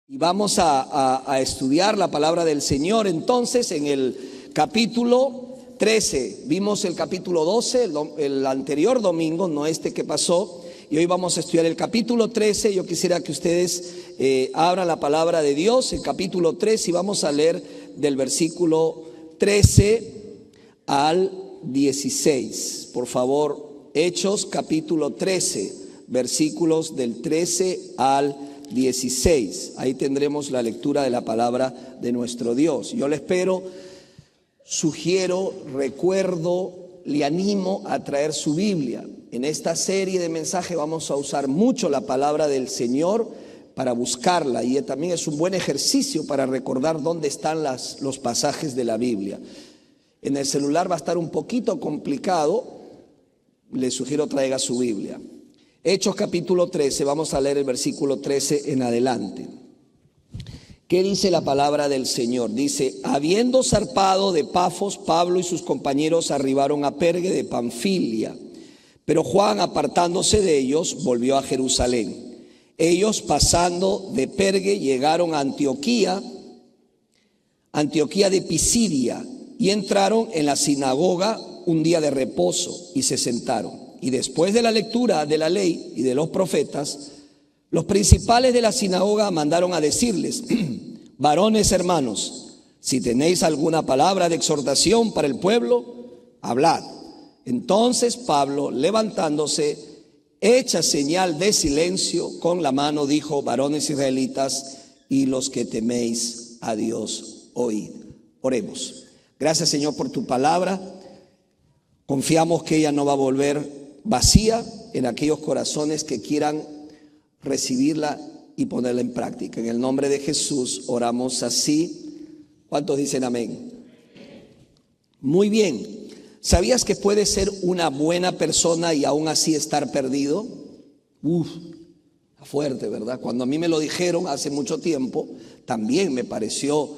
Y vamos a estudiar la palabra del Señor. Entonces, en el capítulo 13, vimos el capítulo 12 el anterior domingo, no este que pasó, y hoy vamos a estudiar el capítulo 13. Yo quisiera que ustedes abran la palabra de Dios, el capítulo 13, y vamos a leer del versículo 13 al 16. Por favor, Hechos capítulo 13, versículos del 13 al 16. Ahí tendremos la lectura de la palabra de nuestro Dios. Yo le espero, sugiero, recuerdo, le animo a traer su Biblia. En esta serie de mensajes vamos a usar mucho la palabra del Señor para buscarla, y también es un buen ejercicio para recordar dónde están los pasajes de la Biblia. En el celular va a estar un poquito complicado, le sugiero traiga su Biblia. Hechos capítulo 13, vamos a leer el versículo 13 en adelante. ¿Qué dice la palabra del Señor? Dice: habiendo zarpado de Pafos, Pablo y sus compañeros arribaron a Perge de Panfilia, pero Juan, apartándose de ellos, volvió a Jerusalén. Ellos, pasando de Perge, llegaron a Antioquía de Pisidia, y entraron en la sinagoga un día de reposo y se sentaron. Y después de la lectura de la ley y de los profetas, los principales de la sinagoga mandaron a decirles: varones hermanos, si tenéis alguna palabra de exhortación para el pueblo, hablad. Entonces Pablo, levantándose, hecha señal de silencio con la mano, dijo: varones israelitas y los que teméis a Dios, oíd. Oremos. Gracias, Señor, por tu palabra. Confiamos que ella no va a volver vacía en aquellos corazones que quieran recibirla y ponerla en práctica. En el nombre de Jesús oramos así. ¿Cuántos dicen amén? Muy bien. ¿Sabías que puedes ser una buena persona y aún así estar perdido? Fuerte, ¿verdad? Cuando a mí me lo dijeron hace mucho tiempo, también me pareció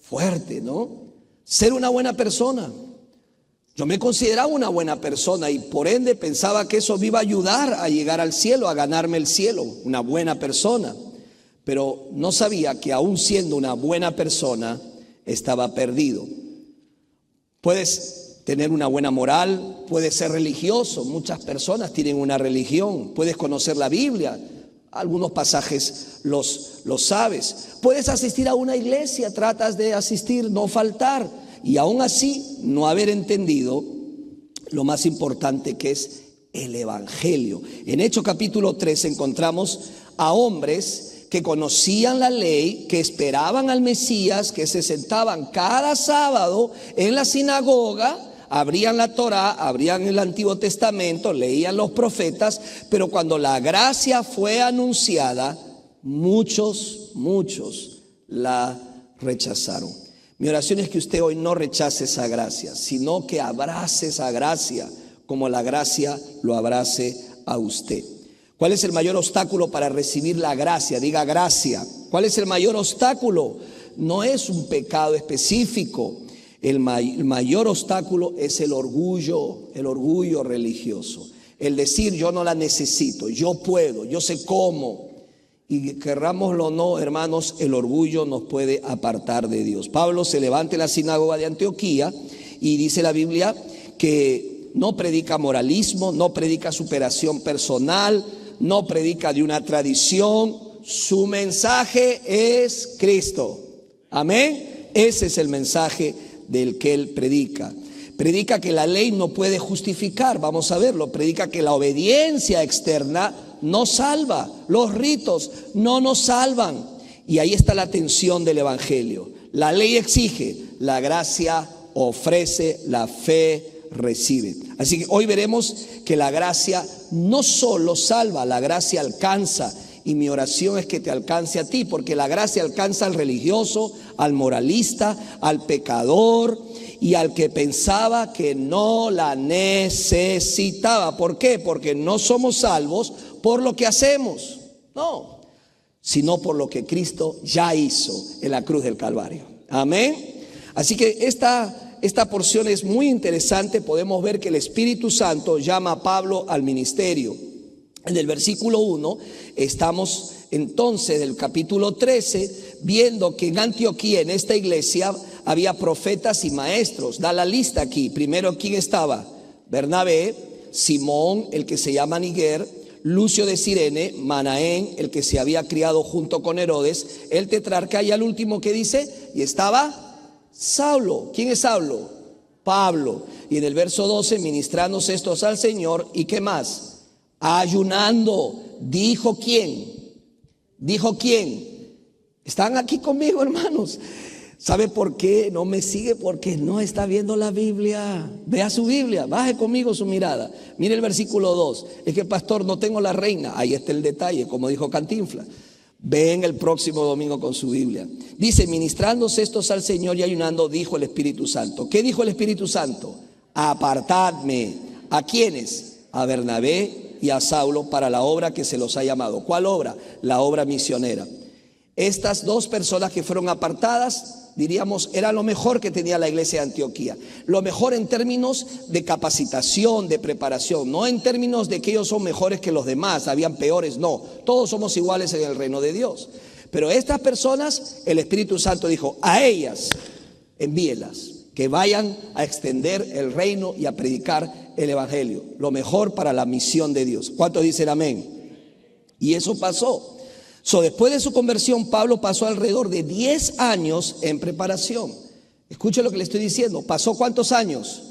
fuerte, ¿no? Ser una buena persona. Yo me consideraba una buena persona y por ende pensaba que eso me iba a ayudar a llegar al cielo, a ganarme el cielo, una buena persona. Pero no sabía que aún siendo una buena persona, estaba perdido. Puedes tener una buena moral, puedes ser religioso, muchas personas tienen una religión, puedes conocer la Biblia, algunos pasajes los sabes. Puedes asistir a una iglesia, tratas de asistir, no faltar, y aún así no haber entendido lo más importante, que es el evangelio. En Hechos capítulo 3 encontramos a hombres que conocían la ley, que esperaban al Mesías, que se sentaban cada sábado en la sinagoga, abrían la Torá, abrían el Antiguo Testamento, leían los profetas, pero cuando la gracia fue anunciada, muchos la rechazaron. Mi oración es que usted hoy no rechace esa gracia, sino que abrace esa gracia como la gracia lo abrace a usted. ¿Cuál es el mayor obstáculo para recibir la gracia? Diga gracia. ¿Cuál es el mayor obstáculo? No es un pecado específico. El mayor obstáculo es el orgullo religioso. El decir: yo no la necesito, yo puedo, yo sé cómo. Y querrámoslo o no, hermanos, el orgullo nos puede apartar de Dios. Pablo se levanta en la sinagoga de Antioquía y dice la Biblia que no predica moralismo, no predica superación personal, no predica de una tradición. Su mensaje es Cristo. Amén. Ese es el mensaje del que él predica. Predica que la ley no puede justificar, vamos a verlo. Predica que la obediencia externa no salva, los ritos no nos salvan. Y ahí está la tensión del evangelio. La ley exige, la gracia ofrece, la fe recibe. Así que hoy veremos que la gracia no solo salva, la gracia alcanza. Y mi oración es que te alcance a ti, porque la gracia alcanza al religioso, al moralista, al pecador y al que pensaba que no la necesitaba. ¿Por qué? Porque no somos salvos por lo que hacemos, no, sino por lo que Cristo ya hizo en la cruz del Calvario. Amén. Así que esta porción es muy interesante. Podemos ver que el Espíritu Santo llama a Pablo al ministerio. En el versículo 1 estamos entonces del capítulo 13 viendo que en Antioquía, en esta iglesia, había profetas y maestros. Da la lista aquí. Primero, ¿quién estaba? Bernabé, Simón, el que se llama Niger, Lucio de Cirene, Manaén, el que se había criado junto con Herodes, el tetrarca, y al último que dice, y estaba Saulo. ¿Quién es Saulo? Pablo. Y en el verso 12, ministrándose estos al Señor, ¿y qué más? Ayunando. ¿Dijo quién? ¿Dijo quién? ¿Están aquí conmigo, hermanos? ¿Sabe por qué no me sigue? Porque no está viendo la Biblia. Vea su Biblia, baje conmigo su mirada. Mire el versículo 2. Es que, pastor, no tengo la reina. Ahí está el detalle, como dijo Cantinflas. Ven el próximo domingo con su Biblia. Dice, ministrándose estos al Señor y ayunando, dijo el Espíritu Santo. ¿Qué dijo el Espíritu Santo? Apartadme. ¿A quiénes? A Bernabé y a Saulo para la obra que se los ha llamado. ¿Cuál obra? La obra misionera. Estas dos personas que fueron apartadas, diríamos, era lo mejor que tenía la iglesia de Antioquía. Lo mejor en términos de capacitación, de preparación, no en términos de que ellos son mejores que los demás, habían peores, no. Todos somos iguales en el reino de Dios. Pero estas personas, el Espíritu Santo dijo, a ellas envíelas, que vayan a extender el reino y a predicar el evangelio. Lo mejor para la misión de Dios. ¿Cuántos dicen amén? Y eso pasó. Después de su conversión, Pablo pasó alrededor de 10 años en preparación. Escuche lo que le estoy diciendo. ¿Pasó cuántos años?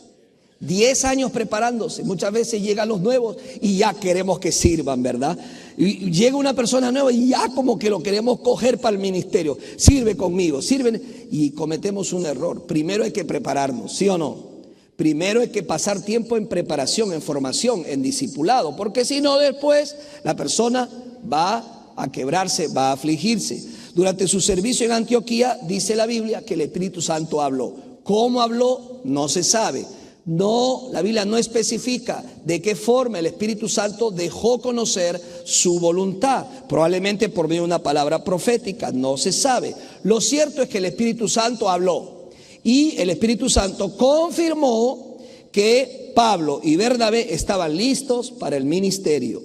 10 años preparándose. Muchas veces llegan los nuevos y ya queremos que sirvan, ¿verdad? Y llega una persona nueva y ya como que lo queremos coger para el ministerio. Sirve conmigo, sirven. Y cometemos un error. Primero hay que prepararnos, ¿sí o no? Primero hay que pasar tiempo en preparación, en formación, en discipulado. Porque si no, después la persona va a quebrarse, va a afligirse. Durante su servicio en Antioquía, dice la Biblia que el Espíritu Santo habló. ¿Cómo habló? No se sabe. No, la Biblia no especifica de qué forma el Espíritu Santo dejó conocer su voluntad. Probablemente por medio de una palabra profética, no se sabe. Lo cierto es que el Espíritu Santo habló. Y el Espíritu Santo confirmó que Pablo y Bernabé estaban listos para el ministerio.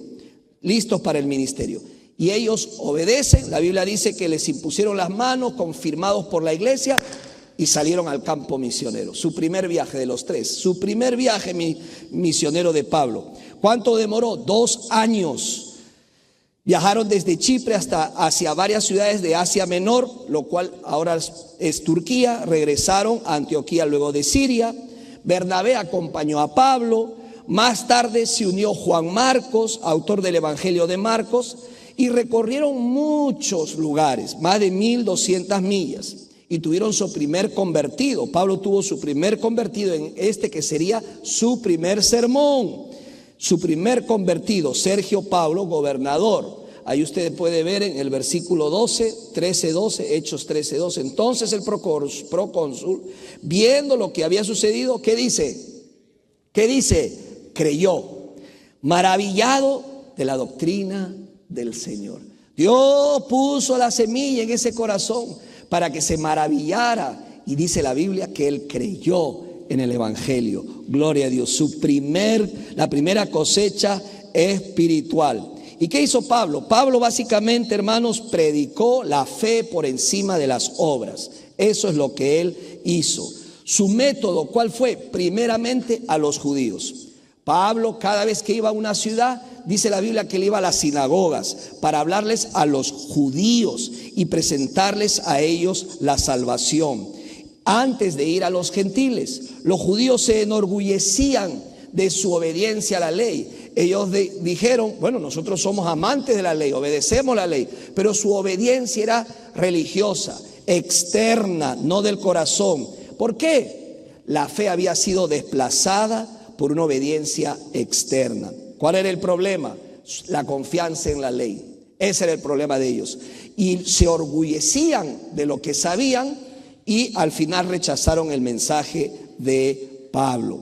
Listos para el ministerio. Y ellos obedecen. La Biblia dice que les impusieron las manos, confirmados por la iglesia, y salieron al campo misionero. Su primer viaje de los 3. Su primer viaje misionero de Pablo. ¿Cuánto demoró? 2 años. Viajaron desde Chipre hacia varias ciudades de Asia Menor, lo cual ahora es Turquía. Regresaron a Antioquía luego de Siria. Bernabé acompañó a Pablo. Más tarde se unió Juan Marcos, autor del Evangelio de Marcos. Y recorrieron muchos lugares, más de 1200 millas, y tuvieron su primer convertido. Pablo tuvo su primer convertido en este que sería su primer sermón. Su primer convertido, Sergio Paulo, gobernador. Ahí usted puede ver en el versículo 12, 13-12, Hechos 13-12. Entonces el procónsul, viendo lo que había sucedido, ¿qué dice? ¿Qué dice? Creyó, maravillado de la doctrina del Señor. Dios puso la semilla en ese corazón para que se maravillara, y dice la Biblia que él creyó en el Evangelio. Gloria a Dios. La primera cosecha espiritual. ¿Y qué hizo Pablo? Pablo básicamente, hermanos, predicó la fe por encima de las obras. Eso es lo que él hizo. Su método, ¿cuál fue? Primeramente a los judíos. Pablo, cada vez que iba a una ciudad, dice la Biblia que él iba a las sinagogas para hablarles a los judíos y presentarles a ellos la salvación. Antes de ir a los gentiles, los judíos se enorgullecían de su obediencia a la ley. Ellos dijeron, bueno, nosotros somos amantes de la ley, obedecemos la ley, pero su obediencia era religiosa, externa, no del corazón. ¿Por qué? La fe había sido desplazada por una obediencia externa. ¿Cuál era el problema? La confianza en la ley. Ese era el problema de ellos. Y se orgullecían de lo que sabían y al final rechazaron el mensaje de Pablo.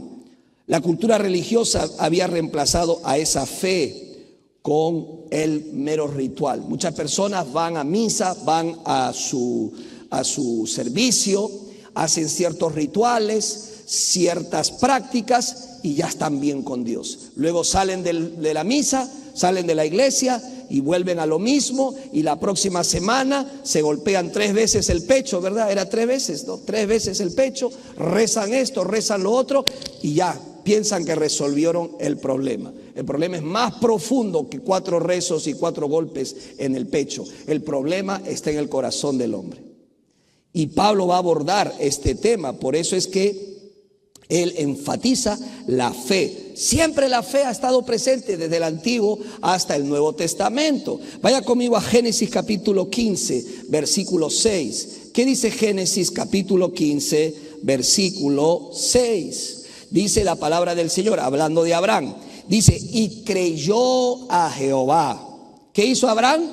La cultura religiosa había reemplazado a esa fe con el mero ritual. Muchas personas van a misa, van a su servicio, hacen ciertos rituales, ciertas prácticas y ya están bien con Dios. Luego salen de la misa, salen de la iglesia y vuelven a lo mismo, y la próxima semana se golpean 3 veces el pecho, ¿verdad? Era 3 veces, ¿no? 3 veces el pecho, rezan esto, rezan lo otro, y ya piensan que resolvieron el problema. El problema es más profundo que 4 rezos y 4 golpes en el pecho. El problema está en el corazón del hombre. Y Pablo va a abordar este tema, por eso es que él enfatiza la fe. Siempre la fe ha estado presente desde el Antiguo hasta el Nuevo Testamento. Vaya conmigo a Génesis capítulo 15, versículo 6. ¿Qué dice Génesis capítulo 15, versículo 6? Dice la palabra del Señor, hablando de Abraham. Dice, y creyó a Jehová. ¿Qué hizo Abraham?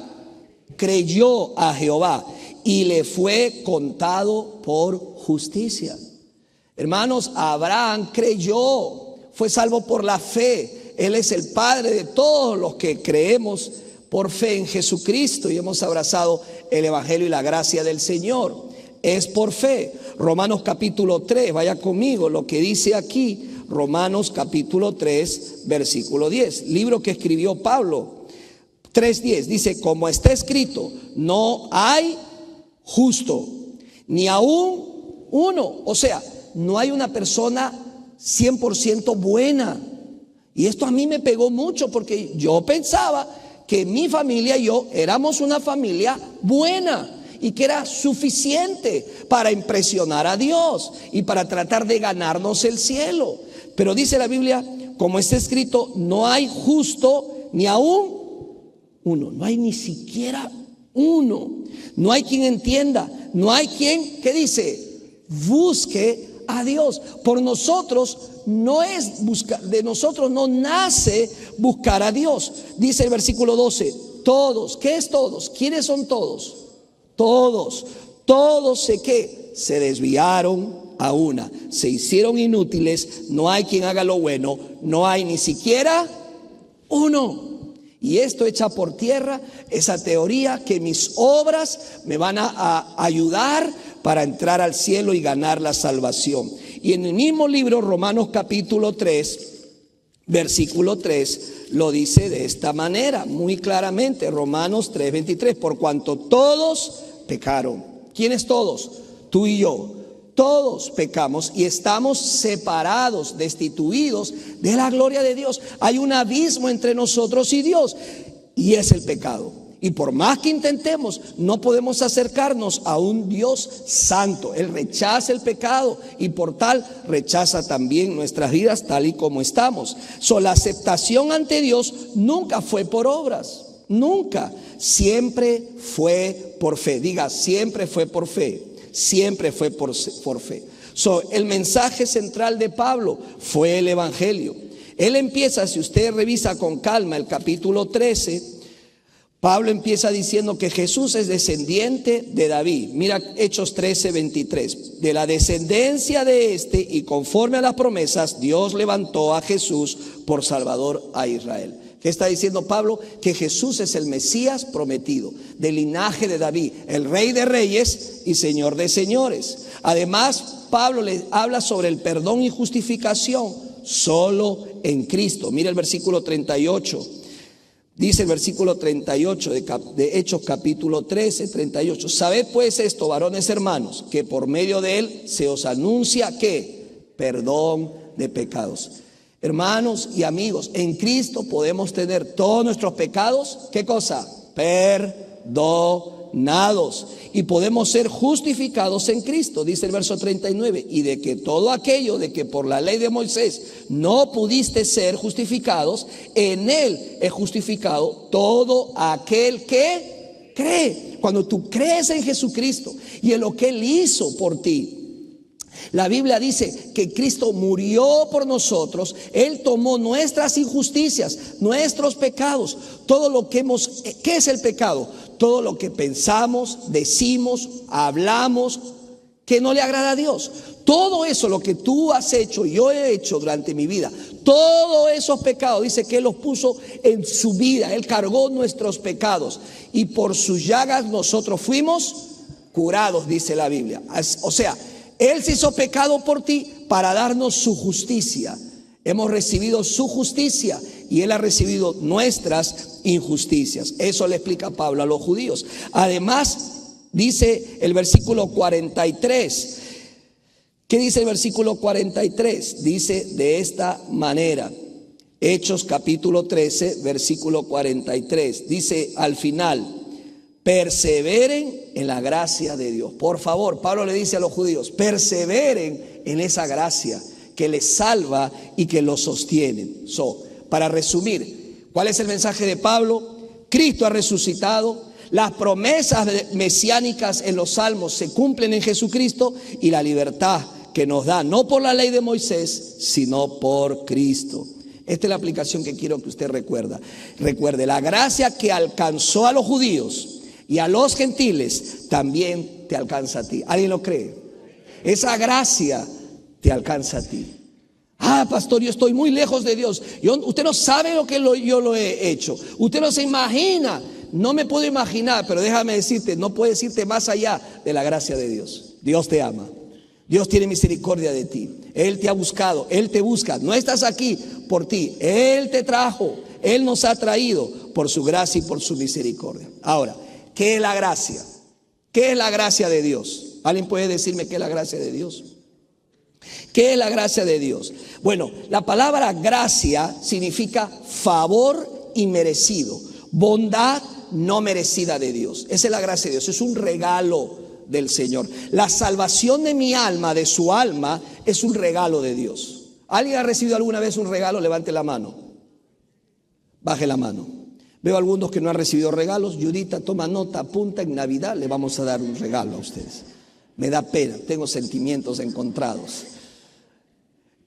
Creyó a Jehová y le fue contado por justicia. Hermanos, Abraham creyó, fue salvo por la fe. Él es el padre de todos los que creemos por fe en Jesucristo y hemos abrazado el evangelio y la gracia del Señor. Es por fe. Romanos capítulo 3, vaya conmigo lo que dice aquí. Romanos capítulo 3, versículo 10. Libro que escribió Pablo. 3:10 dice, como está escrito, no hay justo, ni aún uno. O sea, no hay una persona 100% buena. Y esto a mí me pegó mucho porque yo pensaba que mi familia y yo éramos una familia buena y que era suficiente para impresionar a Dios y para tratar de ganarnos el cielo. Pero dice la Biblia, como está escrito, no hay justo ni aún uno. No hay ni siquiera uno. No hay quien entienda. No hay quien, ¿qué dice? Busque a Dios. Por nosotros no es buscar, de nosotros no nace buscar a Dios. Dice el versículo 12, todos, ¿qué es todos? ¿Quiénes son todos? Todos se desviaron a una, se hicieron inútiles, no hay quien haga lo bueno, no hay ni siquiera uno. Y esto echa por tierra esa teoría que mis obras me van a ayudar para entrar al cielo y ganar la salvación. Y en el mismo libro, Romanos capítulo 3, versículo 3, lo dice de esta manera, muy claramente, Romanos 3:23, por cuanto todos pecaron. ¿Quiénes todos? Tú y yo. Todos pecamos y estamos separados, destituidos de la gloria de Dios. Hay un abismo entre nosotros y Dios y es el pecado. Y por más que intentemos, no podemos acercarnos a un Dios santo. Él rechaza el pecado y por tal rechaza también nuestras vidas tal y como estamos. La aceptación ante Dios nunca fue por obras, nunca. Siempre fue por fe. Diga, siempre fue por fe. Siempre fue por fe. El mensaje central de Pablo fue el evangelio. Él empieza, si usted revisa con calma el capítulo 13, Pablo empieza diciendo que Jesús es descendiente de David. Mira Hechos 13:23. De la descendencia de este y conforme a las promesas, Dios levantó a Jesús por Salvador a Israel. ¿Qué está diciendo Pablo? Que Jesús es el Mesías prometido, del linaje de David, el Rey de reyes y Señor de señores. Además, Pablo le habla sobre el perdón y justificación solo en Cristo. Mira el versículo 38. Dice el versículo 38 de Hechos capítulo 13, 38. Sabed pues esto, varones hermanos, que por medio de él se os anuncia que perdón de pecados. Hermanos y amigos, en Cristo podemos tener todos nuestros pecados, ¿qué cosa? Perdonados. Y podemos ser justificados en Cristo, dice el verso 39. Y de que todo aquello de que por la ley de Moisés no pudiste ser justificados, en él es justificado todo aquel que cree. Cuando tú crees en Jesucristo y en lo que él hizo por ti, la Biblia dice que Cristo murió por nosotros. Él tomó nuestras injusticias, nuestros pecados, todo lo que hemos. ¿Qué es el pecado? Todo lo que pensamos, decimos, hablamos que no le agrada a Dios. Todo eso, lo que tú has hecho, yo he hecho durante mi vida, todos esos pecados, dice que Él los puso en su vida. Él cargó nuestros pecados y por sus llagas nosotros fuimos curados, dice la Biblia. O sea, Él se hizo pecado por ti para darnos su justicia. Hemos recibido su justicia y Él ha recibido nuestras injusticias. Eso le explica Pablo a los judíos. Además, dice el versículo 43. ¿Qué dice el versículo 43? Dice de esta manera. Hechos capítulo 13, versículo 43. Dice al final: perseveren en la gracia de Dios. Por favor, Pablo le dice a los judíos: perseveren en esa gracia que les salva y que los sostiene. Para resumir, ¿cuál es el mensaje de Pablo? Cristo ha resucitado. Las promesas mesiánicas en los salmos se cumplen en Jesucristo, y la libertad que nos da, no por la ley de Moisés, sino por Cristo. Esta es la aplicación que quiero que usted recuerde. La gracia que alcanzó a los judíos y a los gentiles también te alcanza a ti. ¿Alguien lo cree? Esa gracia te alcanza a ti. Pastor, yo estoy muy lejos de Dios. Usted no sabe lo que yo lo he hecho. Usted no se imagina. No me puedo imaginar, pero déjame decirte, no puedes irte más allá de la gracia de Dios. Dios te ama. Dios tiene misericordia de ti. Él te ha buscado, Él te busca. No estás aquí por ti. Él te trajo, Él nos ha traído por su gracia y por su misericordia. Ahora, ¿qué es la gracia? ¿Qué es la gracia de Dios? ¿Alguien puede decirme qué es la gracia de Dios? ¿Qué es la gracia de Dios? Bueno, la palabra gracia significa favor inmerecido, bondad no merecida de Dios. Esa es la gracia de Dios, es un regalo del Señor. La salvación de mi alma, de su alma, es un regalo de Dios. ¿Alguien ha recibido alguna vez un regalo? Levante la mano. Baje la mano. Veo algunos que no han recibido regalos. Judita, toma nota, apunta. En Navidad le vamos a dar un regalo a ustedes. Me da pena, tengo sentimientos encontrados.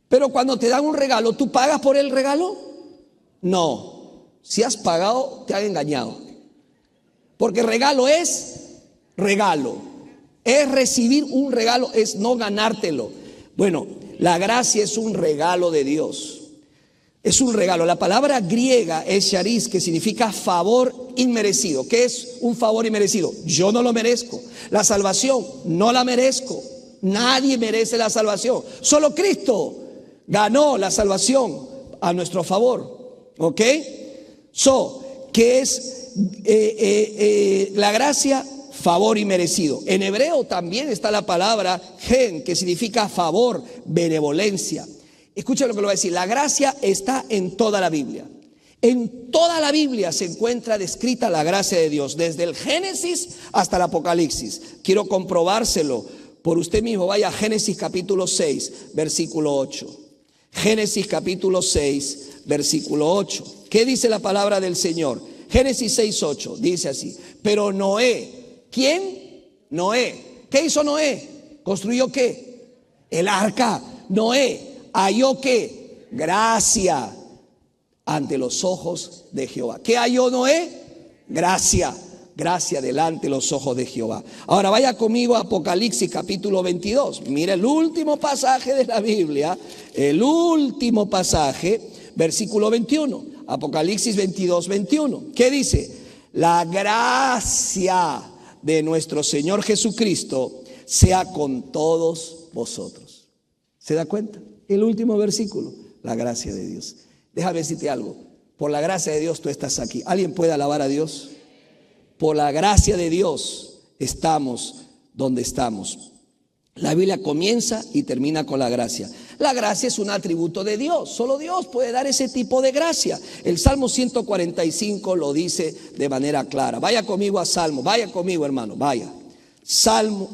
Pero cuando te dan un regalo, ¿tú pagas por el regalo? No. Si has pagado, te han engañado. Porque regalo es regalo. Es recibir un regalo, es no ganártelo. Bueno, la gracia es un regalo de Dios. Es un regalo. La palabra griega es charis, que significa favor inmerecido. ¿Qué es un favor inmerecido? Yo no lo merezco. La salvación no la merezco. Nadie merece la salvación. Solo Cristo ganó la salvación a nuestro favor. ¿Ok? ¿Qué es la gracia? Favor inmerecido. En hebreo también está la palabra gen, que significa favor, benevolencia. Escucha lo que le voy a decir. La gracia está en toda la Biblia. En toda la Biblia se encuentra descrita la gracia de Dios, desde el Génesis hasta el Apocalipsis. Quiero comprobárselo por usted mismo. Vaya a Génesis capítulo 6, versículo 8. Génesis capítulo 6, versículo 8. ¿Qué dice la palabra del Señor? Génesis 6, 8. Dice así: pero Noé. ¿Quién? Noé. ¿Qué hizo Noé? ¿Construyó qué? El arca. Noé halló qué? Gracia ante los ojos de Jehová. ¿Qué halló Noé? Gracia. Gracia delante de los ojos de Jehová. Ahora vaya conmigo a Apocalipsis capítulo 22. Mira el último pasaje de la Biblia. El último pasaje, versículo 21. Apocalipsis 22, 21. ¿Qué dice? La gracia de nuestro Señor Jesucristo sea con todos vosotros. ¿Se da cuenta? El último versículo, la gracia de Dios. Déjame decirte algo. Por la gracia de Dios tú estás aquí. ¿Alguien puede alabar a Dios? Por la gracia de Dios estamos donde estamos. La Biblia comienza y termina con la gracia. La gracia es un atributo de Dios. Solo Dios puede dar ese tipo de gracia. El Salmo 145 lo dice de manera clara. Vaya conmigo a Salmo. Vaya conmigo, hermano. Vaya. Salmo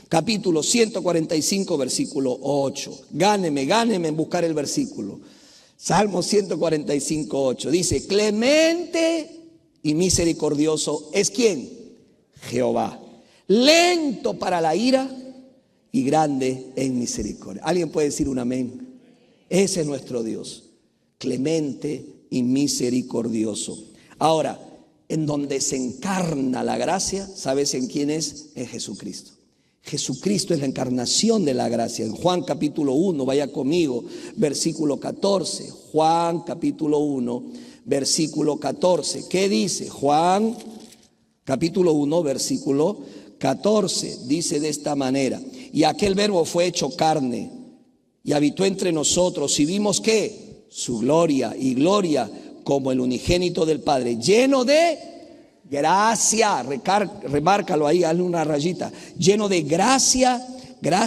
capítulo 145, versículo 8. Gáneme en buscar el versículo. Salmo 145, 8. Dice: clemente y misericordioso es ¿quién? Jehová. Lento para la ira y grande en misericordia. ¿Alguien puede decir un amén? Ese es nuestro Dios, clemente y misericordioso. Ahora, en donde se encarna la gracia, ¿sabes en quién es? En Jesucristo. Jesucristo es la encarnación de la gracia. En Juan capítulo 1, vaya conmigo, versículo 14. Juan capítulo 1, versículo 14. ¿Qué dice? Juan capítulo 1, versículo 14. Dice de esta manera: y aquel verbo fue hecho carne y habitó entre nosotros, y vimos ¿qué? Su gloria, y gloria como el unigénito del Padre, lleno de gracia, remárcalo ahí, hazle una rayita, lleno de gracia,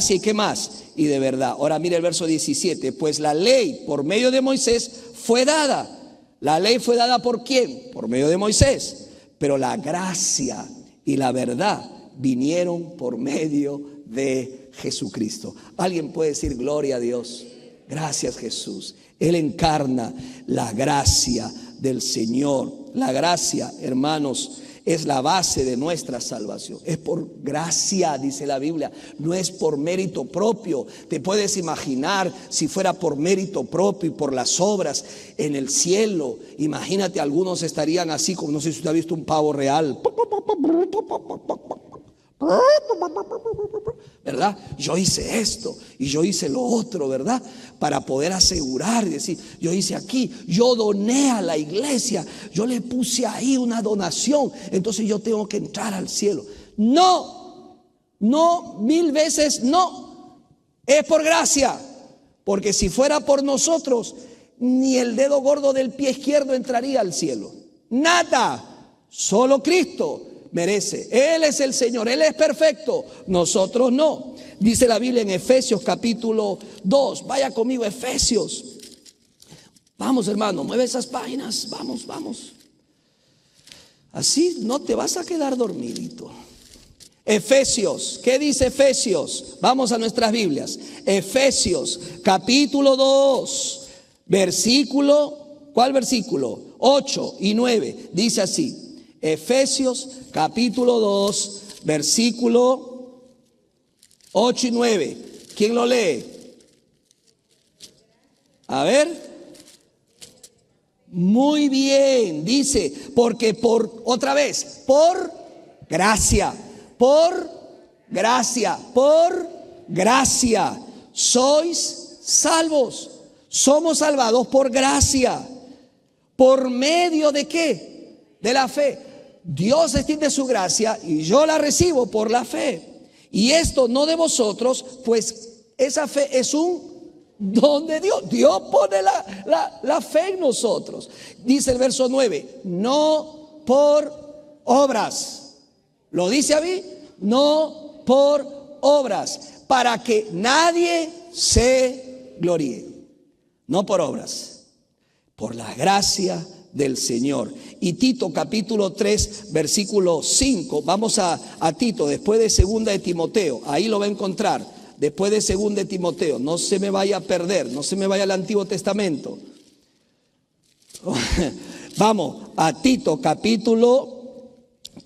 ¿y qué más? Y de verdad. Ahora mire el verso 17, pues la ley por medio de Moisés fue dada. ¿La ley fue dada por quién? Por medio de Moisés. Pero la gracia y la verdad vinieron por medio de Jesucristo. ¿Alguien puede decir gloria a Dios? Gracias, Jesús. Él encarna la gracia del Señor. La gracia, hermanos, es la base de nuestra salvación. Es por gracia, dice la Biblia, no es por mérito propio. Te puedes imaginar si fuera por mérito propio y por las obras en el cielo. Imagínate, algunos estarían así, como no sé si usted ha visto un pavo real, ¿verdad? Yo hice esto y yo hice lo otro, ¿verdad? Para poder asegurar y decir, yo hice aquí, yo doné a la iglesia, yo le puse ahí una donación, entonces yo tengo que entrar al cielo. No, 1000 veces no. Es por gracia, porque si fuera por nosotros, ni el dedo gordo del pie izquierdo entraría al cielo. Nada, solo Cristo merece. Él es el Señor, Él es perfecto, nosotros no. Dice la Biblia en Efesios capítulo 2, vaya conmigo, Efesios. Vamos, hermano, mueve esas páginas, vamos. Así no te vas a quedar dormidito. Efesios, ¿qué dice Efesios? Vamos a nuestras Biblias. Efesios capítulo 2, versículo, ¿cuál versículo? 8 y 9, dice así. Efesios capítulo 2, versículo 8 y 9. ¿Quién lo lee? A ver. Muy bien, dice, porque por gracia sois salvos. Somos salvados por gracia. ¿Por medio de qué? De la fe. Dios extiende su gracia y yo la recibo por la fe. Y esto no de vosotros, pues esa fe es un don de Dios. Dios pone la fe en nosotros. Dice el verso 9, no por obras. ¿Lo dice a mí? No por obras, para que nadie se gloríe. No por obras, por la gracia del Señor. Y Tito capítulo 3 versículo 5, vamos a Tito, después de segunda de Timoteo, ahí lo va a encontrar, después de segunda de Timoteo, no se me vaya a perder, no se me vaya al Antiguo Testamento. Vamos a Tito capítulo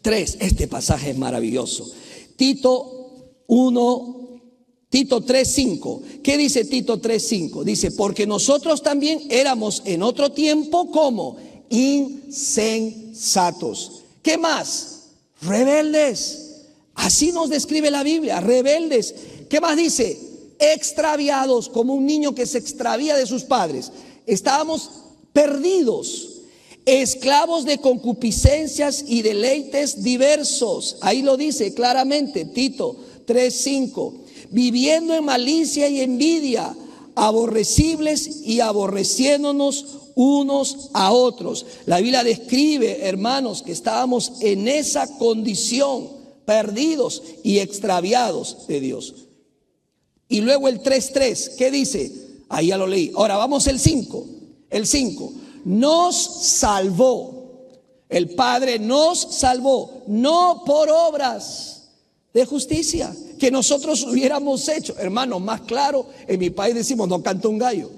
3, este pasaje es maravilloso. Tito 3:5. ¿Qué dice Tito 3:5? Dice, porque nosotros también éramos en otro tiempo como insensatos. ¿Qué más? Rebeldes. Así nos describe la Biblia, rebeldes. ¿Qué más dice? Extraviados, como un niño que se extravía de sus padres. Estábamos perdidos, esclavos de concupiscencias y deleites diversos. Ahí lo dice claramente Tito 3:5. Viviendo en malicia y envidia, aborrecibles y aborreciéndonos unos a otros. La Biblia describe, hermanos, que estábamos en esa condición, perdidos y extraviados de Dios. Y luego el 3:3, ¿qué dice? Ahí ya lo leí. Ahora vamos el 5. El 5. Nos salvó. El Padre nos salvó, no por obras de justicia que nosotros hubiéramos hecho. Hermano, más claro, en mi país decimos, no canta un gallo.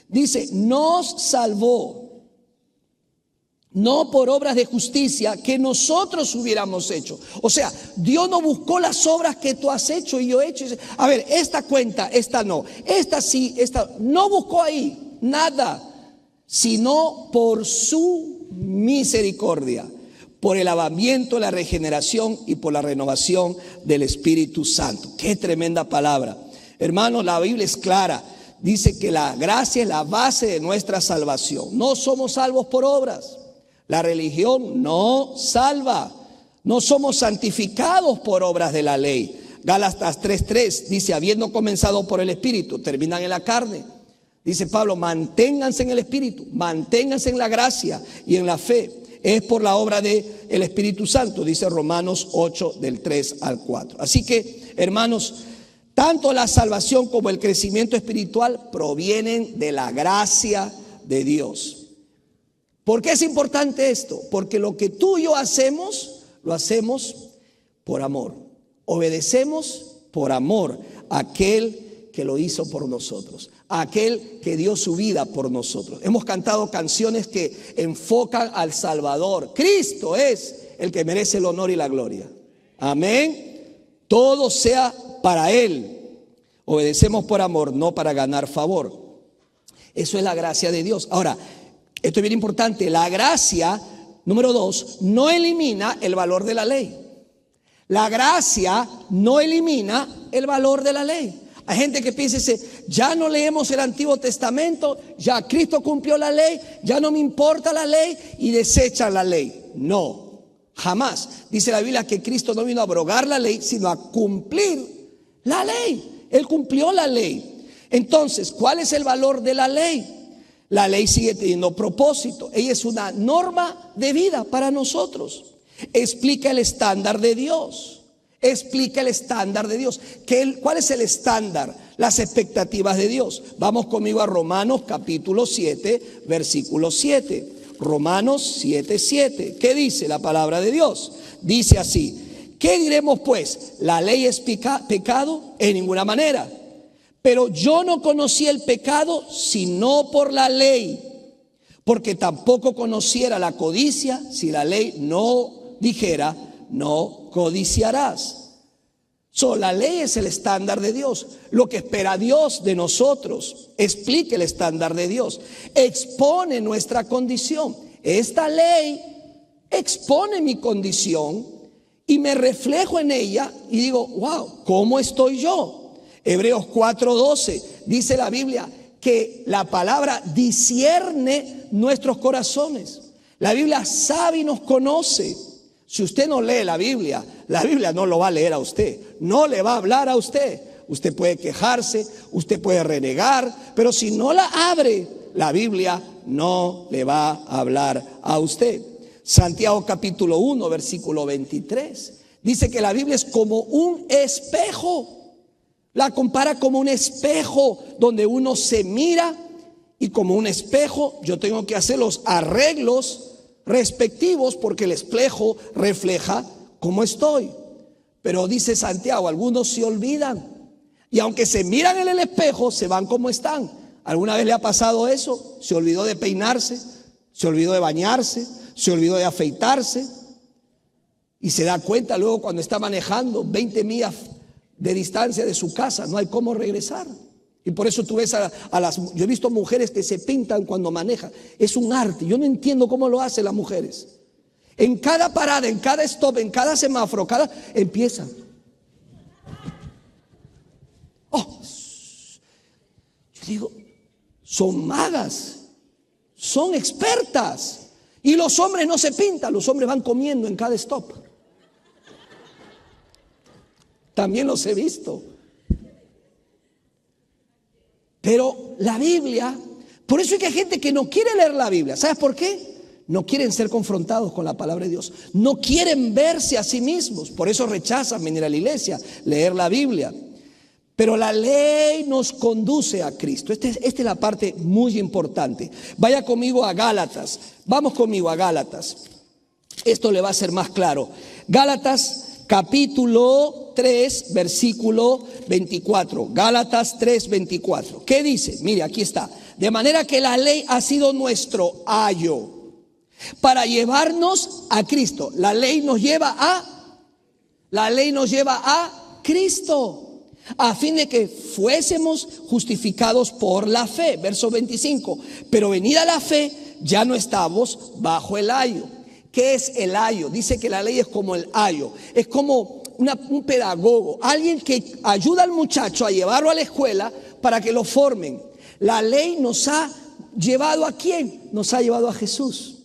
Dice, nos salvó, no por obras de justicia que nosotros hubiéramos hecho. O sea, Dios no buscó las obras que tú has hecho y yo he hecho. A ver, esta cuenta, esta no, esta sí, esta no buscó ahí nada, sino por su misericordia, por el lavamiento, la regeneración y por la renovación del Espíritu Santo. Qué tremenda palabra. Hermanos, la Biblia es clara. Dice que la gracia es la base de nuestra salvación. No somos salvos por obras. La religión no salva. No somos santificados por obras de la ley. Gálatas 3:3 dice, habiendo comenzado por el Espíritu, terminan en la carne. Dice Pablo, manténganse en el Espíritu, manténganse en la gracia y en la fe. Es por la obra del Espíritu Santo, dice Romanos 8 del 3 al 4. Así que, hermanos, tanto la salvación como el crecimiento espiritual provienen de la gracia de Dios. ¿Por qué es importante esto? Porque lo que tú y yo hacemos, lo hacemos por amor. Obedecemos por amor a aquel que lo hizo por nosotros, a aquel que dio su vida por nosotros. Hemos cantado canciones que enfocan al Salvador. Cristo es el que merece el honor y la gloria. Amén. Todo sea para Él. Obedecemos por amor, no para ganar favor. Eso es la gracia de Dios. Ahora, esto es bien importante. La gracia, número 2, no elimina el valor de la ley. La gracia no elimina el valor de la ley. Hay gente que piensa, ya no leemos el Antiguo Testamento, ya Cristo cumplió la ley, ya no me importa la ley y desechan la ley. No, jamás. Dice la Biblia que Cristo no vino a abrogar la ley, sino a cumplir la ley. Él cumplió la ley. Entonces, ¿cuál es el valor de la ley? La ley sigue teniendo propósito. Ella es una norma de vida para nosotros. Explica el estándar de Dios. Explica el estándar de Dios. ¿Cuál es el estándar? Las expectativas de Dios. Vamos conmigo a Romanos capítulo 7, versículo 7. Romanos 7, 7. ¿Qué dice la palabra de Dios? Dice así: ¿qué diremos pues? ¿La ley es pecado? En ninguna manera. Pero yo no conocí el pecado sino por la ley, porque tampoco conociera la codicia si la ley no dijera: no codiciarás. La ley es el estándar de Dios. Lo que espera Dios de nosotros. Explica el estándar de Dios. Expone nuestra condición. Esta ley expone mi condición y me reflejo en ella y digo, wow, ¿cómo estoy yo? Hebreos 4:12 dice la Biblia que la palabra discierne nuestros corazones. La Biblia sabe y nos conoce. Si usted no lee la Biblia no lo va a leer a usted, no le va a hablar a usted. Usted puede quejarse, usted puede renegar, pero si no la abre, la Biblia no le va a hablar a usted. Santiago capítulo 1, versículo 23, dice que la Biblia es como un espejo. La compara como un espejo donde uno se mira y como un espejo yo tengo que hacer los arreglos respectivos porque el espejo refleja cómo estoy. Pero dice Santiago, algunos se olvidan y aunque se miran en el espejo se van como están. ¿Alguna vez le ha pasado eso? Se olvidó de peinarse, se olvidó de bañarse, se olvidó de afeitarse y se da cuenta luego cuando está manejando 20 millas de distancia de su casa, no hay cómo regresar. Y por eso tú ves yo he visto mujeres que se pintan cuando manejan. Es un arte. Yo no entiendo cómo lo hacen las mujeres. En cada parada, en cada stop, en cada semáforo, empiezan. Oh, yo digo, son magas, son expertas. Y los hombres no se pintan, los hombres van comiendo en cada stop. También los he visto. Pero la Biblia, por eso es que hay gente que no quiere leer la Biblia. ¿Sabes por qué? No quieren ser confrontados con la palabra de Dios. No quieren verse a sí mismos. Por eso rechazan venir a la iglesia, leer la Biblia. Pero la ley nos conduce a Cristo. Esta es la parte muy importante. Vaya conmigo a Gálatas. Vamos conmigo a Gálatas. Esto le va a ser más claro. Gálatas capítulo 3, versículo 24. Gálatas 3, 24. ¿Qué dice? Mire, aquí está. De manera que la ley ha sido nuestro ayo para llevarnos a Cristo. La ley nos lleva a Cristo, a fin de que fuésemos justificados por la fe. Verso 25. Pero venida la fe, ya no estamos bajo el ayo. ¿Qué es el ayo? Dice que la ley es como el ayo. Es como un pedagogo, alguien que ayuda al muchacho a llevarlo a la escuela para que lo formen. La ley nos ha llevado ¿a quién? Nos ha llevado a Jesús.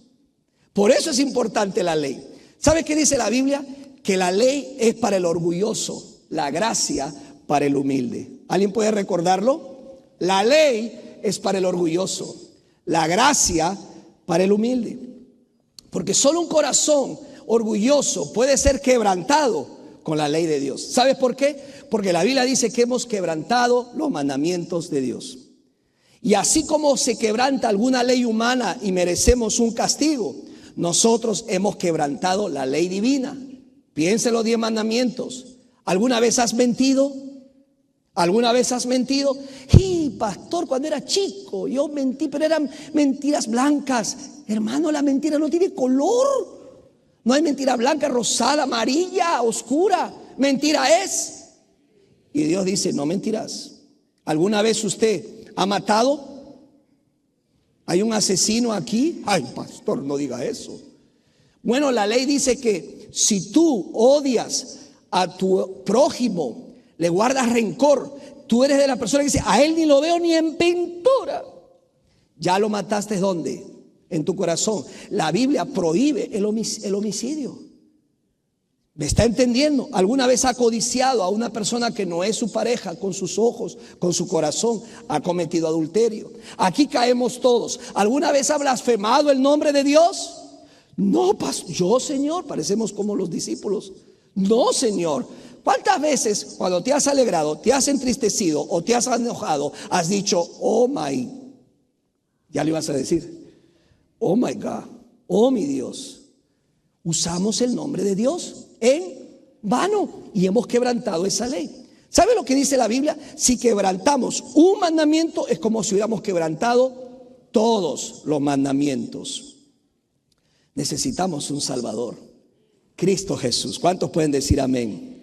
Por eso es importante la ley. ¿Sabe qué dice la Biblia? Que la ley es para el orgulloso, la gracia para el humilde. ¿Alguien puede recordarlo? La ley es para el orgulloso, la gracia para el humilde. Porque solo un corazón orgulloso puede ser quebrantado con la ley de Dios. ¿Sabes por qué? Porque la Biblia dice que hemos quebrantado los mandamientos de Dios. Y así como se quebranta alguna ley humana y merecemos un castigo, nosotros hemos quebrantado la ley divina. Piensa en los 10 mandamientos. ¿Alguna vez has mentido? ¿Alguna vez has mentido? Sí, pastor, cuando era chico yo mentí, pero eran mentiras blancas. Hermano, la mentira no tiene color. No hay mentira blanca, rosada, amarilla, oscura. Mentira es. Y Dios dice, no mentirás. ¿Alguna vez usted ha matado? ¿Hay un asesino aquí? Ay, pastor, no diga eso. Bueno, la ley dice que si tú odias a tu prójimo, le guardas rencor, tú eres de la persona que dice, a él ni lo veo ni en pintura. Ya lo mataste, ¿dónde? En tu corazón. La Biblia prohíbe el homicidio. ¿Me está entendiendo? ¿Alguna vez ha codiciado a una persona que no es su pareja con sus ojos, con su corazón? Ha cometido adulterio. Aquí caemos todos. ¿Alguna vez ha blasfemado el nombre de Dios? No, pastor, yo, Señor, parecemos como los discípulos. No, Señor. ¿Cuántas veces cuando te has alegrado, te has entristecido o te has enojado, has dicho, oh my, ya le ibas a decir, oh my God, oh mi Dios? Usamos el nombre de Dios en vano y hemos quebrantado esa ley. ¿Sabe lo que dice la Biblia? Si quebrantamos un mandamiento es como si hubiéramos quebrantado todos los mandamientos. Necesitamos un Salvador, Cristo Jesús. ¿Cuántos pueden decir amén?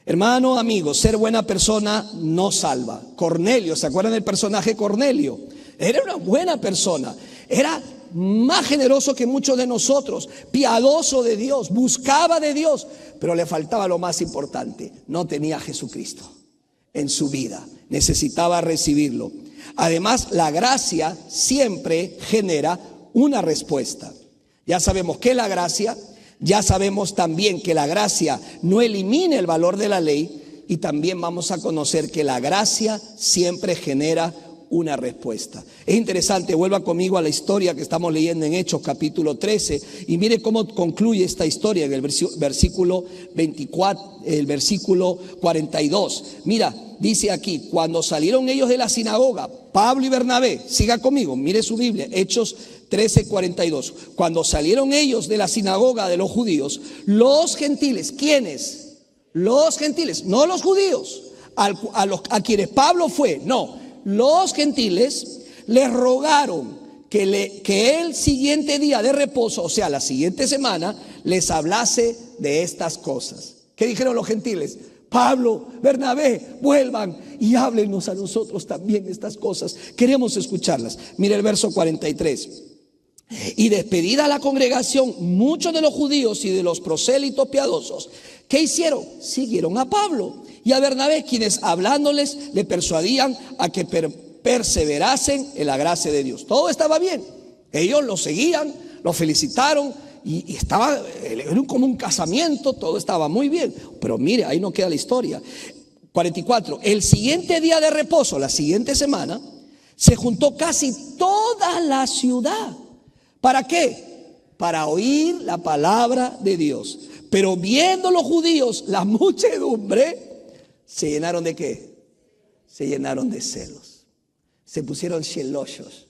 Hermano, amigo, ser buena persona no salva. Cornelio, ¿se acuerdan del personaje Cornelio? Era una buena persona, era más generoso que muchos de nosotros, piadoso de Dios, buscaba de Dios, pero le faltaba lo más importante, no tenía a Jesucristo en su vida, necesitaba recibirlo. Además, la gracia siempre genera una respuesta. Ya sabemos qué es la gracia, ya sabemos también que la gracia no elimina el valor de la ley y también vamos a conocer que la gracia siempre genera una respuesta. Es interesante, vuelva conmigo a la historia que estamos leyendo en Hechos capítulo 13 y mire cómo concluye esta historia en el versículo 24, el versículo 42. Mira, dice aquí, cuando salieron ellos de la sinagoga, Pablo y Bernabé, siga conmigo, mire su Biblia, Hechos 13:42. Cuando salieron ellos de la sinagoga de los judíos, los gentiles, ¿quiénes? Los gentiles, no los judíos, a quienes Pablo fue, no. Los gentiles les rogaron que el siguiente día de reposo, o sea, la siguiente semana, les hablase de estas cosas. ¿Qué dijeron los gentiles? Pablo, Bernabé, vuelvan y háblenos a nosotros también estas cosas. Queremos escucharlas. Mira el verso 43. Y despedida la congregación, muchos de los judíos y de los prosélitos piadosos, ¿qué hicieron? Siguieron a Pablo y a Bernabé, quienes hablándoles le persuadían a que perseverasen en la gracia de Dios. Todo estaba bien, ellos lo seguían, lo felicitaron y estaba como un casamiento, todo estaba muy bien. Pero mire, ahí no queda la historia. 44, el siguiente día de reposo, la siguiente semana, se juntó casi toda la ciudad. ¿Para qué? Para oír la palabra de Dios. Pero viendo los judíos la muchedumbre, ¿se llenaron de qué? Se llenaron de celos. Se pusieron celosos,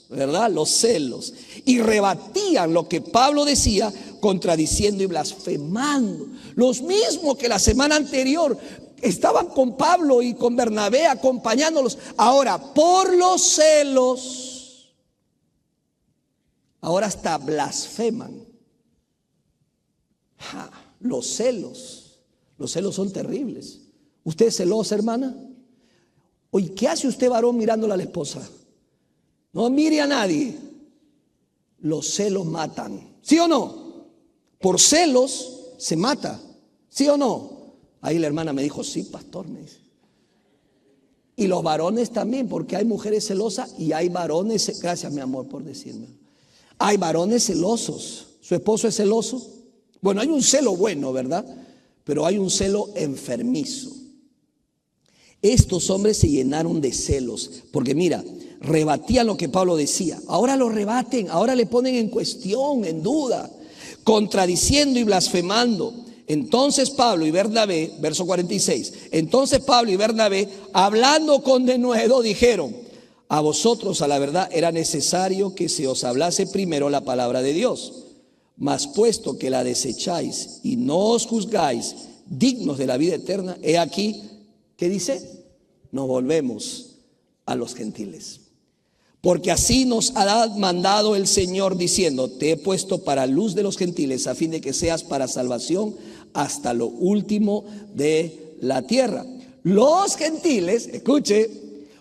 ¿verdad? Los celos. Y rebatían lo que Pablo decía, contradiciendo y blasfemando. Los mismos que la semana anterior estaban con Pablo y con Bernabé acompañándolos. Ahora, por los celos, ahora hasta blasfeman. Los celos son terribles. ¿Usted es celosa, hermana? Oye, ¿qué hace usted, varón, mirándole a la esposa? No mire a nadie. Los celos matan. ¿Sí o no? Por celos se mata. ¿Sí o no? Ahí la hermana me dijo, sí, pastor, me dice. Y los varones también, porque hay mujeres celosas y hay varones, gracias mi amor por decirme. Hay varones celosos. ¿Su esposo es celoso? Bueno, hay un celo bueno, ¿verdad? Pero hay un celo enfermizo. Estos hombres se llenaron de celos, porque mira, rebatían lo que Pablo decía. Ahora lo rebaten, ahora le ponen en cuestión, en duda, contradiciendo y blasfemando. Entonces Pablo y Bernabé, verso 46, entonces Pablo y Bernabé, hablando con denuedo, dijeron: a vosotros a la verdad era necesario que se os hablase primero la palabra de Dios, mas puesto que la desecháis y no os juzgáis dignos de la vida eterna, he aquí, ¿qué dice? Nos volvemos a los gentiles. Porque así nos ha mandado el Señor diciendo: te he puesto para luz de los gentiles, a fin de que seas para salvación hasta lo último de la tierra. Los gentiles, escuche,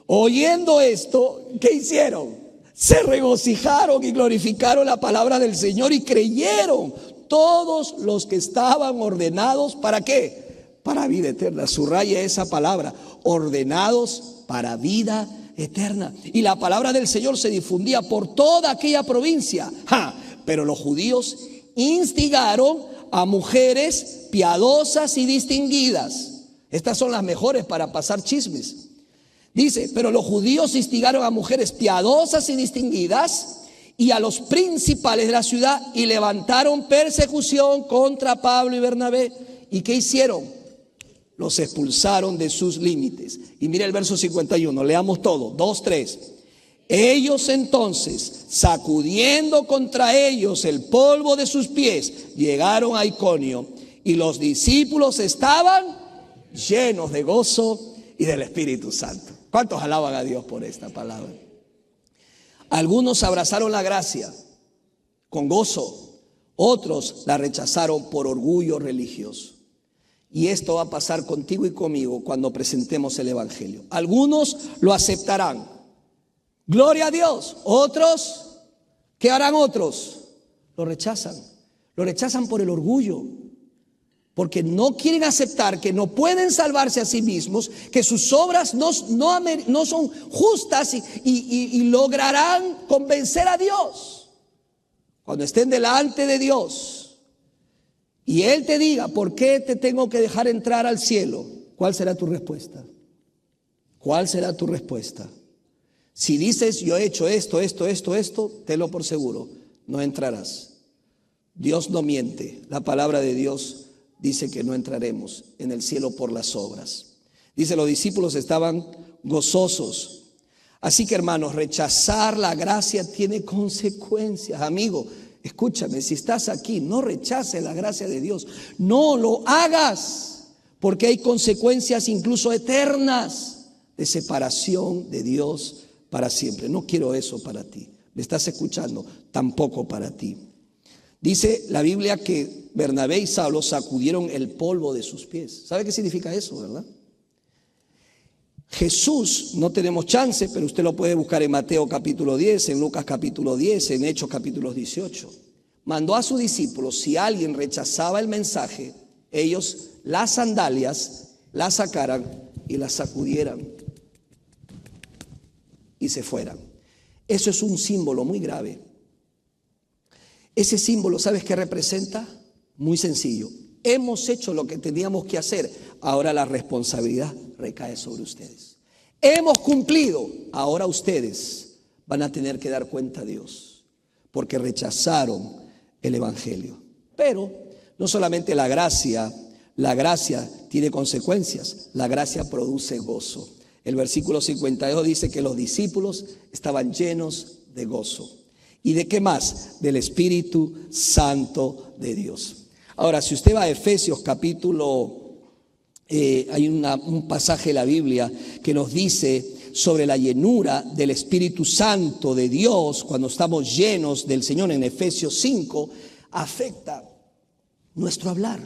oyendo esto, ¿qué hicieron? Se regocijaron y glorificaron la palabra del Señor y creyeron todos los que estaban ordenados. ¿Para qué? Para vida eterna. Subraya esa palabra: ordenados para vida eterna. Y la palabra del Señor se difundía por toda aquella provincia. Pero los judíos instigaron a mujeres piadosas y distinguidas. Estas son las mejores para pasar chismes. Dice: pero los judíos instigaron a mujeres piadosas y distinguidas y a los principales de la ciudad, y levantaron persecución contra Pablo y Bernabé. ¿Y qué hicieron? Los expulsaron de sus límites. Y mira el verso 51, leamos todo, 2, 3. Ellos entonces, sacudiendo contra ellos el polvo de sus pies, llegaron a Iconio, y los discípulos estaban llenos de gozo y del Espíritu Santo. ¿Cuántos alaban a Dios por esta palabra? Algunos abrazaron la gracia con gozo, otros la rechazaron por orgullo religioso. Y esto va a pasar contigo y conmigo cuando presentemos el Evangelio. Algunos lo aceptarán, gloria a Dios. Otros, ¿qué harán otros? Lo rechazan por el orgullo, porque no quieren aceptar que no pueden salvarse a sí mismos, que sus obras no son justas y lograrán convencer a Dios. Cuando estén delante de Dios y Él te diga: ¿por qué te tengo que dejar entrar al cielo? ¿Cuál será tu respuesta? ¿Cuál será tu respuesta? Si dices: yo he hecho esto, tenlo por seguro, no entrarás. Dios no miente. La palabra de Dios dice que no entraremos en el cielo por las obras. Dice: los discípulos estaban gozosos. Así que, hermanos, rechazar la gracia tiene consecuencias. Amigo, escúchame, si estás aquí, no rechaces la gracia de Dios. No lo hagas, porque hay consecuencias incluso eternas de separación de Dios para siempre. No quiero eso para ti. ¿Me estás escuchando? Tampoco para ti. Dice la Biblia que Bernabé y Saulo sacudieron el polvo de sus pies. ¿Sabe qué significa eso, verdad? Jesús, no tenemos chance, pero usted lo puede buscar en Mateo capítulo 10, en Lucas capítulo 10, en Hechos capítulo 18. Mandó a sus discípulos: si alguien rechazaba el mensaje, ellos las sandalias las sacaran y las sacudieran y se fueran. Eso es un símbolo muy grave. Ese símbolo, ¿sabes qué representa? Muy sencillo: hemos hecho lo que teníamos que hacer, ahora la responsabilidad recae sobre ustedes. Hemos cumplido, ahora ustedes van a tener que dar cuenta a Dios, porque rechazaron el Evangelio. Pero no solamente la gracia tiene consecuencias, la gracia produce gozo. El versículo 52 dice que los discípulos estaban llenos de gozo. ¿Y de qué más? Del Espíritu Santo de Dios. Ahora, si usted va a Efesios capítulo, hay un pasaje de la Biblia que nos dice sobre la llenura del Espíritu Santo de Dios. Cuando estamos llenos del Señor en Efesios 5, afecta nuestro hablar.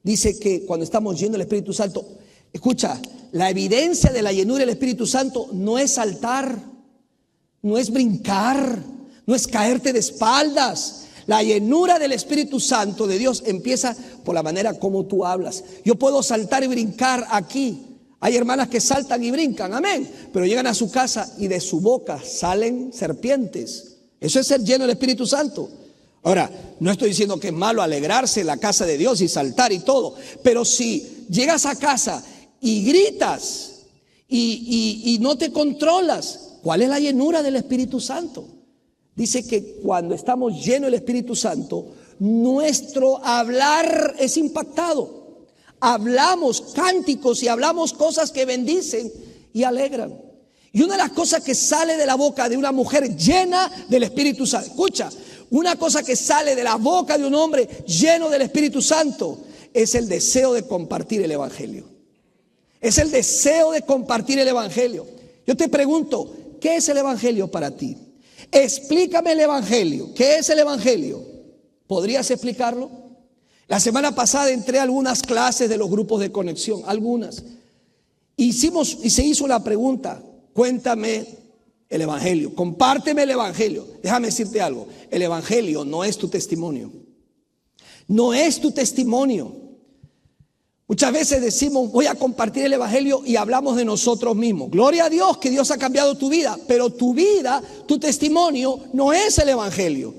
Dice que cuando estamos llenos del Espíritu Santo, escucha, la evidencia de la llenura del Espíritu Santo no es saltar, no es brincar, no es caerte de espaldas. La llenura del Espíritu Santo de Dios empieza por la manera como tú hablas. Yo puedo saltar y brincar aquí. Hay hermanas que saltan y brincan, amén, pero llegan a su casa y de su boca salen serpientes. Eso es ser lleno del Espíritu Santo. Ahora, no estoy diciendo que es malo alegrarse en la casa de Dios y saltar y todo, pero si llegas a casa y gritas y no te controlas. ¿Cuál es la llenura del Espíritu Santo? Dice que cuando estamos llenos del Espíritu Santo, nuestro hablar es impactado. Hablamos cánticos y hablamos cosas que bendicen y alegran. Y una de las cosas que sale de la boca de una mujer llena del Espíritu Santo, escucha, una cosa que sale de la boca de un hombre lleno del Espíritu Santo es el deseo de compartir el Evangelio. Es el deseo de compartir el Evangelio. Yo te pregunto, ¿qué es el Evangelio para ti? Explícame el Evangelio. ¿Qué es el Evangelio? ¿Podrías explicarlo? La semana pasada entré a algunas clases de los grupos de conexión, algunas. Y se hizo la pregunta, cuéntame el Evangelio, compárteme el Evangelio. Déjame decirte algo, el Evangelio no es tu testimonio. No es tu testimonio. Muchas veces decimos, voy a compartir el Evangelio y hablamos de nosotros mismos. Gloria a Dios que Dios ha cambiado tu vida, pero tu vida, tu testimonio no es el Evangelio.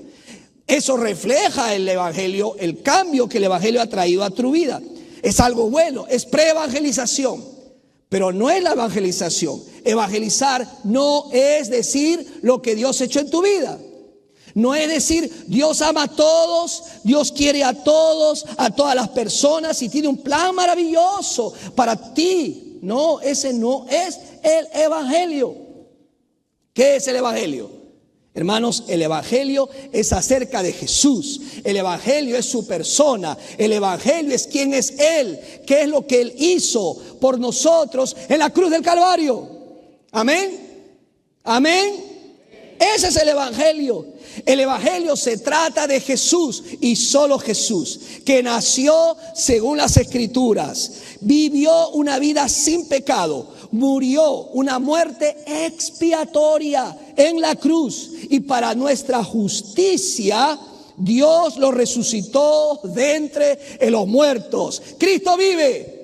Eso refleja el Evangelio, el cambio que el Evangelio ha traído a tu vida. Es algo bueno, es pre-evangelización, pero no es la evangelización. Evangelizar no es decir lo que Dios ha hecho en tu vida. No es decir, Dios ama a todos, Dios quiere a todos, a todas las personas y tiene un plan maravilloso para ti. No, ese no es el Evangelio. ¿Qué es el Evangelio? Hermanos, el Evangelio es acerca de Jesús. El Evangelio es su persona. El Evangelio es quién es Él, qué es lo que Él hizo por nosotros en la cruz del Calvario. Amén. Amén. Ese es el Evangelio. El Evangelio se trata de Jesús y solo Jesús, que nació según las Escrituras, vivió una vida sin pecado, murió una muerte expiatoria en la cruz y para nuestra justicia Dios lo resucitó de entre los muertos. Cristo vive.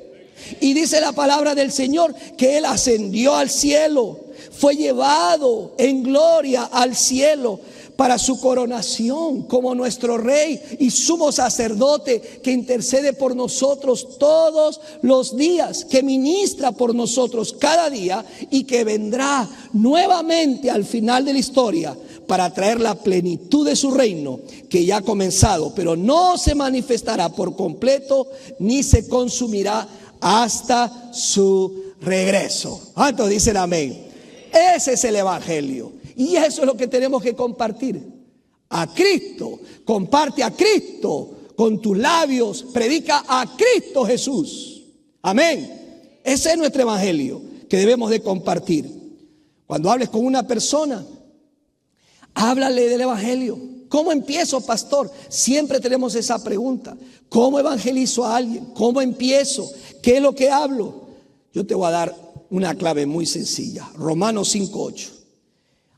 Y dice la palabra del Señor que Él ascendió al cielo, fue llevado en gloria al cielo para su coronación como nuestro Rey y sumo sacerdote que intercede por nosotros todos los días, que ministra por nosotros cada día y que vendrá nuevamente al final de la historia para traer la plenitud de su reino que ya ha comenzado, pero no se manifestará por completo ni se consumirá hasta su regreso. ¿Cuántos dicen amén? Ese es el Evangelio. Y eso es lo que tenemos que compartir. A Cristo. Comparte a Cristo con tus labios. Predica a Cristo Jesús. Amén. Ese es nuestro Evangelio que debemos de compartir. Cuando hables con una persona, háblale del Evangelio. ¿Cómo empiezo, pastor? Siempre tenemos esa pregunta. ¿Cómo evangelizo a alguien? ¿Cómo empiezo? ¿Qué es lo que hablo? Yo te voy a dar una clave muy sencilla. Romanos 5:8.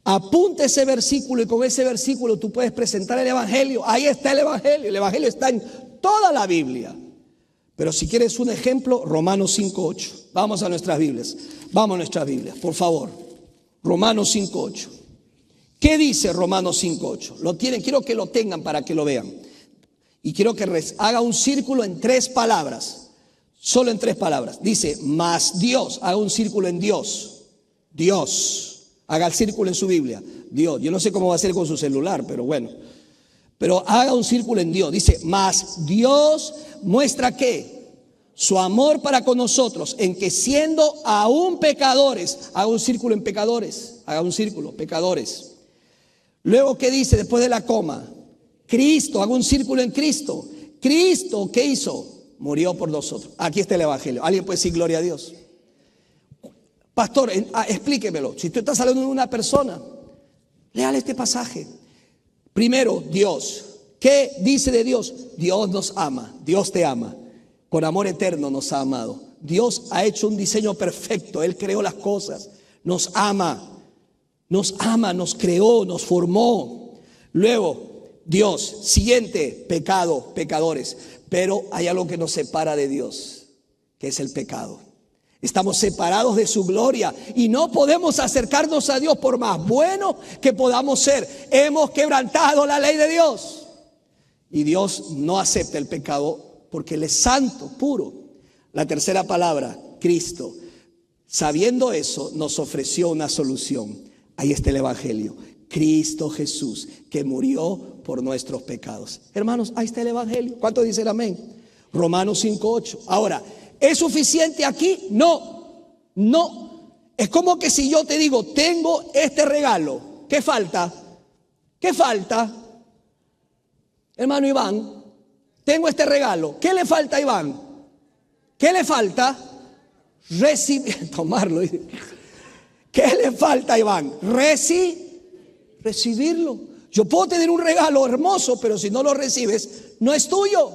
Apunta ese versículo y con ese versículo tú puedes presentar el Evangelio. Ahí está el Evangelio. El Evangelio está en toda la Biblia. Pero si quieres un ejemplo, Romanos 5:8. Vamos a nuestras Biblias. Vamos a nuestras Biblias, por favor. Romanos 5:8. ¿Qué dice Romanos 5:8? Lo tienen, quiero que lo tengan para que lo vean. Y quiero que haga un círculo en 3 palabras. Solo en 3 palabras. Dice, más Dios. Haga un círculo en Dios. Dios. Haga el círculo en su Biblia. Dios. Yo no sé cómo va a ser con su celular, pero bueno. Pero haga un círculo en Dios. Dice, más Dios muestra ¿qué? Su amor para con nosotros, en que siendo aún pecadores, haga un círculo en pecadores. Haga un círculo, pecadores. Luego, ¿qué dice después de la coma? Cristo, haga un círculo en Cristo. Cristo, ¿qué hizo? Murió por nosotros. Aquí está el Evangelio. ¿Alguien puede decir gloria a Dios? Pastor, explíquemelo. Si tú estás hablando de una persona, léale este pasaje. Primero, Dios. ¿Qué dice de Dios? Dios nos ama. Dios te ama. Con amor eterno nos ha amado. Dios ha hecho un diseño perfecto. Él creó las cosas. Nos ama. Nos ama, nos creó, nos formó. Luego, Dios. Siguiente, pecado, pecadores. Pero hay algo que nos separa de Dios, que es el pecado. Estamos separados de su gloria y no podemos acercarnos a Dios por más bueno que podamos ser. Hemos quebrantado la ley de Dios. Y Dios no acepta el pecado porque Él es santo, puro. La tercera palabra, Cristo. Sabiendo eso, nos ofreció una solución. Ahí está el Evangelio. Cristo Jesús, que murió por nuestros pecados. Hermanos, ahí está el Evangelio. ¿Cuántos dicen amén? Romanos 5:8. Ahora, ¿es suficiente aquí? No, no. Es como que si yo te digo, tengo este regalo. ¿Qué falta? ¿Qué falta? Hermano Iván, tengo este regalo. ¿Qué le falta a Iván? ¿Qué le falta? Tomarlo. ¿Qué le falta a Iván? Recibirlo. Yo puedo tener un regalo hermoso, pero si no lo recibes, no es tuyo.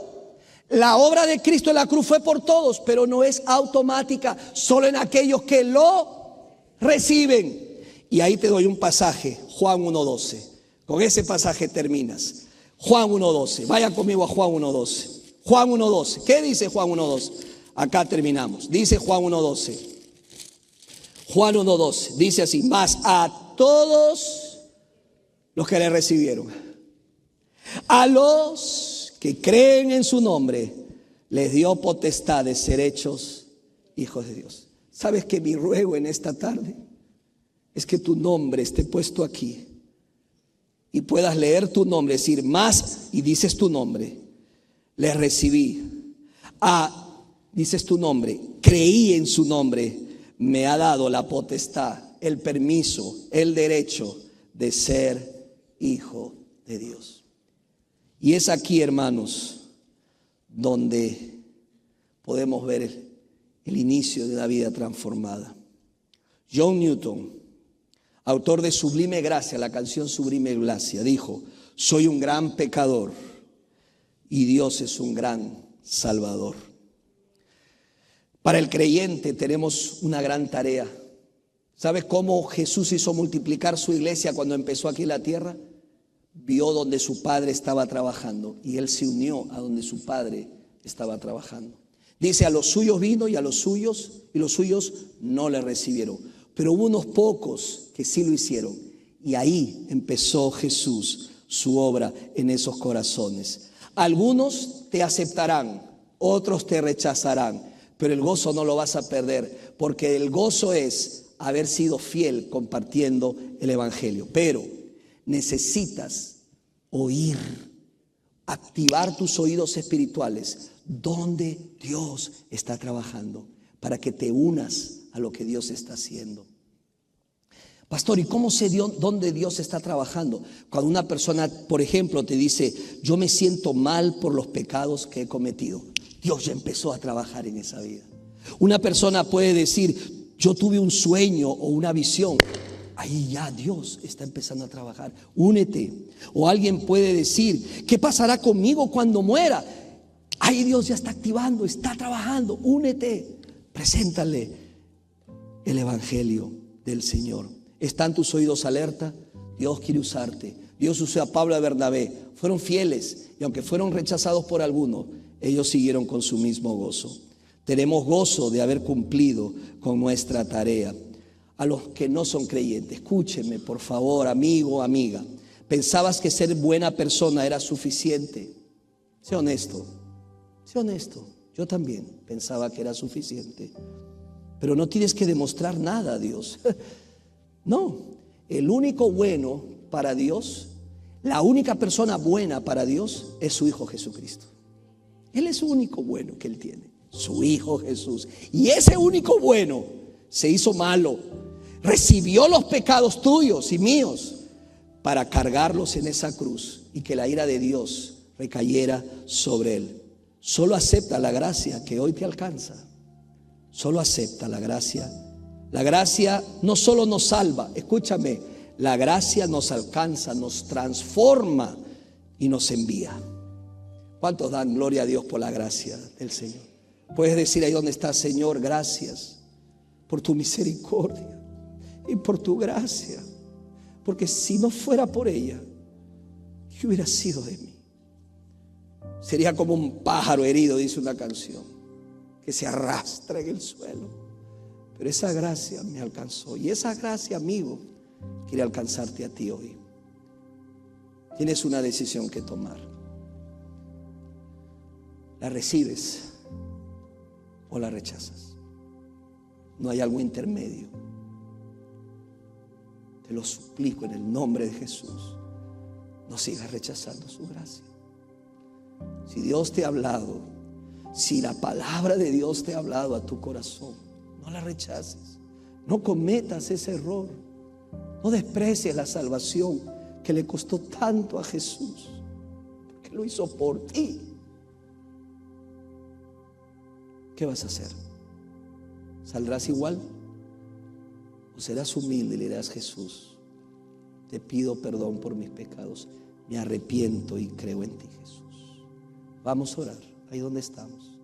La obra de Cristo en la cruz fue por todos, pero no es automática, solo en aquellos que lo reciben. Y ahí te doy un pasaje, Juan 1:12. Con ese pasaje terminas. Juan 1:12. Vaya conmigo a Juan 1:12. Juan 1:12. ¿Qué dice Juan 1:12? Acá terminamos. Dice Juan 1:12. Juan 1:12. Dice así: mas a todos los que le recibieron, a los que creen en su nombre, les dio potestad de ser hechos hijos de Dios. ¿Sabes que mi ruego en esta tarde es que tu nombre esté puesto aquí y puedas leer tu nombre, decir más y dices tu nombre? Le recibí. Dices tu nombre, creí en su nombre, me ha dado la potestad, el permiso, el derecho de ser hijo de Dios. Y es aquí, hermanos, donde podemos ver el inicio de una vida transformada. John Newton, autor de Sublime Gracia, la canción Sublime Gracia, dijo: soy un gran pecador y Dios es un gran salvador. Para el creyente tenemos una gran tarea. ¿Sabes cómo Jesús hizo multiplicar su iglesia cuando empezó aquí en la tierra? Vio donde su padre estaba trabajando y él se unió a donde su padre estaba trabajando. Dice: a los suyos vino y a los suyos no le recibieron. Pero hubo unos pocos que sí lo hicieron. Y ahí empezó Jesús su obra en esos corazones. Algunos te aceptarán, otros te rechazarán. Pero el gozo no lo vas a perder, porque el gozo es haber sido fiel compartiendo el Evangelio. Pero necesitas oír, activar tus oídos espirituales donde Dios está trabajando, para que te unas a lo que Dios está haciendo. Pastor, ¿y cómo sé dónde Dios está trabajando? Cuando una persona, por ejemplo, te dice: yo me siento mal por los pecados que he cometido. Dios ya empezó a trabajar en esa vida. Una persona puede decir: yo tuve un sueño o una visión. Ahí ya Dios está empezando a trabajar. Únete. O alguien puede decir: ¿qué pasará conmigo cuando muera? Ahí Dios ya está activando, está trabajando. Únete. Preséntale el Evangelio del Señor. ¿Están tus oídos alerta? Dios quiere usarte. Dios usó a Pablo y a Bernabé. Fueron fieles y aunque fueron rechazados por algunos, ellos siguieron con su mismo gozo. Tenemos gozo de haber cumplido con nuestra tarea. A los que no son creyentes, escúchenme por favor, amigo, amiga. ¿Pensabas que ser buena persona era suficiente? Sé honesto, sé honesto. Yo también pensaba que era suficiente. Pero no tienes que demostrar nada a Dios. No, el único bueno para Dios, la única persona buena para Dios es su Hijo Jesucristo. Él es el único bueno que Él tiene, su Hijo Jesús. Y ese único bueno se hizo malo, recibió los pecados tuyos y míos para cargarlos en esa cruz y que la ira de Dios recayera sobre Él. Solo acepta la gracia que hoy te alcanza. Solo acepta la gracia. La gracia no solo nos salva, escúchame, la gracia nos alcanza, nos transforma y nos envía. ¿Cuántos dan gloria a Dios por la gracia del Señor? Puedes decir ahí donde estás: Señor, gracias por tu misericordia y por tu gracia, porque si no fuera por ella, ¿qué hubiera sido de mí? Sería como un pájaro herido, dice una canción, que se arrastra en el suelo. Pero esa gracia me alcanzó. Y esa gracia, amigo, quiere alcanzarte a ti hoy. Tienes una decisión que tomar. ¿La recibes o la rechazas? No hay algo intermedio. Te lo suplico en el nombre de Jesús. No sigas rechazando su gracia. Si Dios te ha hablado, si la palabra de Dios te ha hablado a tu corazón, no la rechaces. No cometas ese error. No desprecies la salvación que le costó tanto a Jesús, porque lo hizo por ti. ¿Qué vas a hacer? ¿Saldrás igual? ¿O serás humilde y le dirás: Jesús, te pido perdón por mis pecados, me arrepiento y creo en ti, Jesús? Vamos a orar ahí donde estamos.